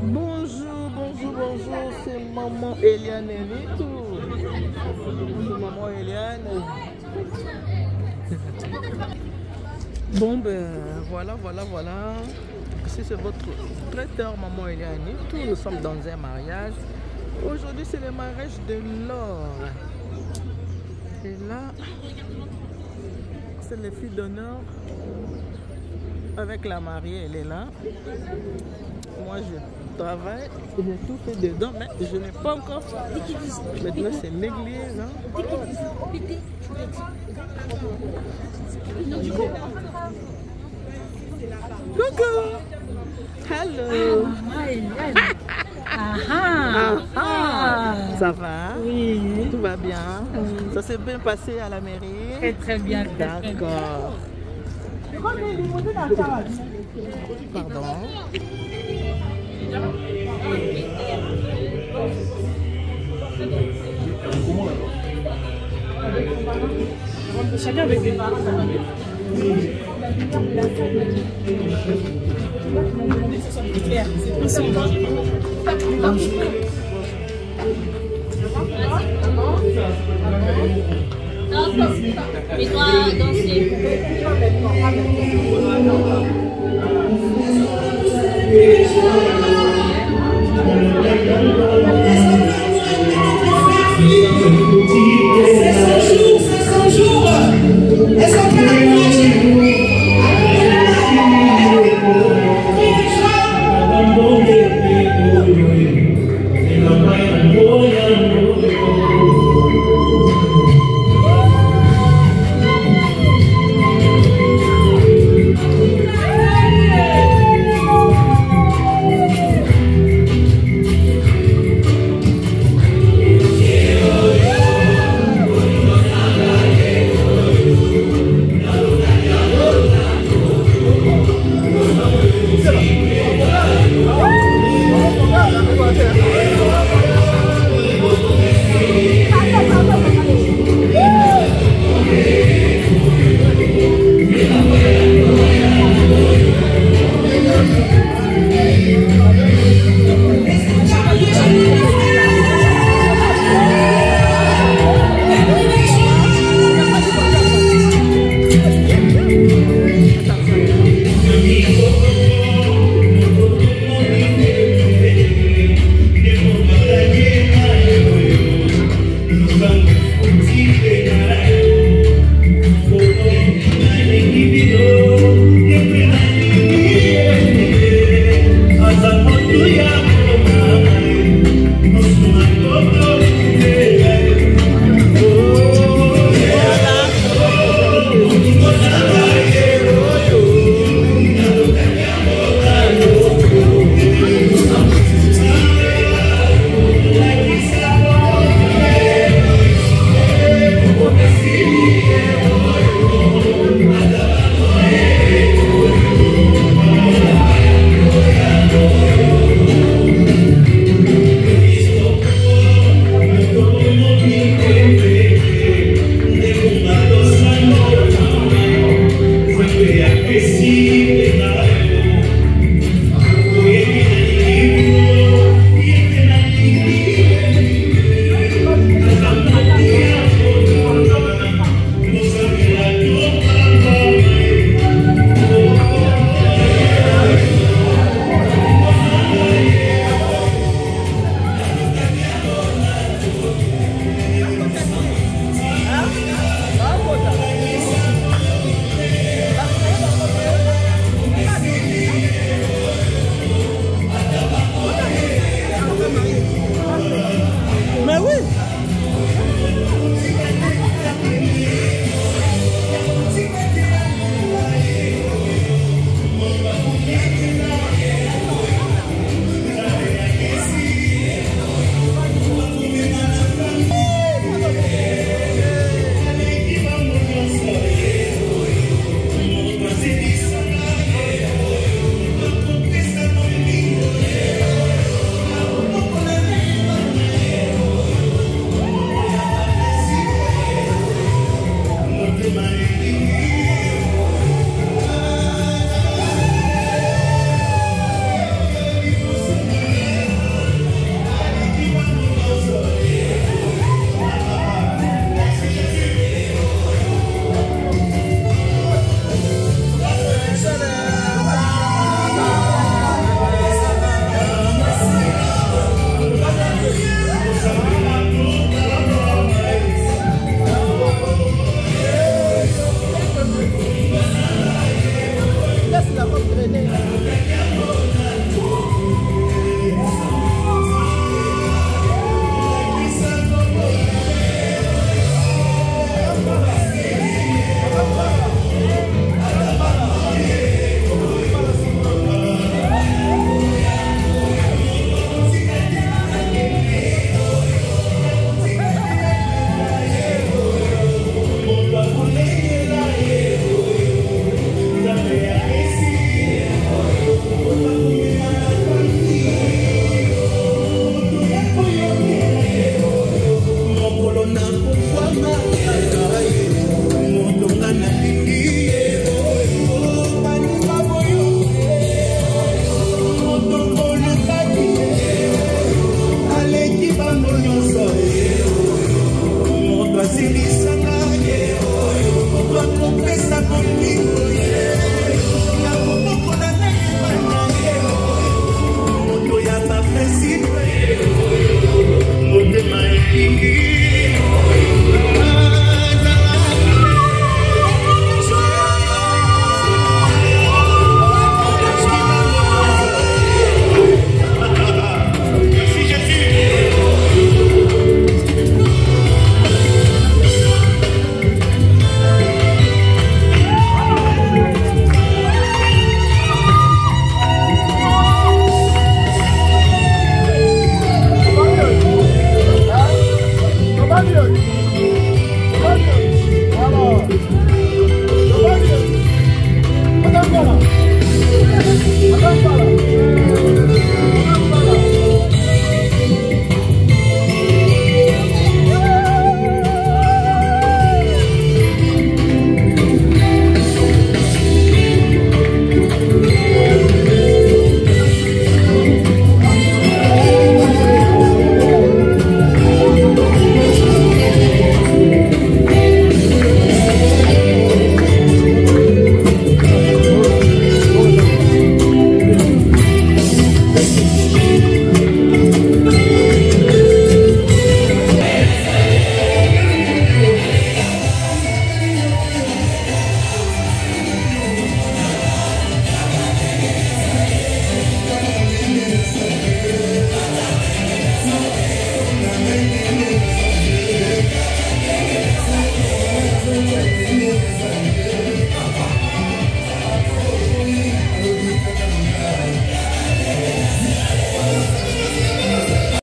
Bonjour, bonjour, bonjour, c'est maman Eliane Nitou. C'est maman Eliane. Bon ben voilà. Ici c'est votre traiteur maman Eliane Nitou. Nous sommes dans un mariage. Aujourd'hui c'est le mariage de Laure. Et là, c'est les filles d'honneur. Avec la mariée, elle est là. Moi je travaille, j'ai tout fait dedans, mais je n'ai pas encore. Maintenant c'est l'église. Hein. Coucou. Hello. Ça va? Oui. Tout va bien? Oui. Ça s'est bien passé à la mairie? Très très bien. D'accord. Pardon. Chacun avec des parents. Et toi, danser. California.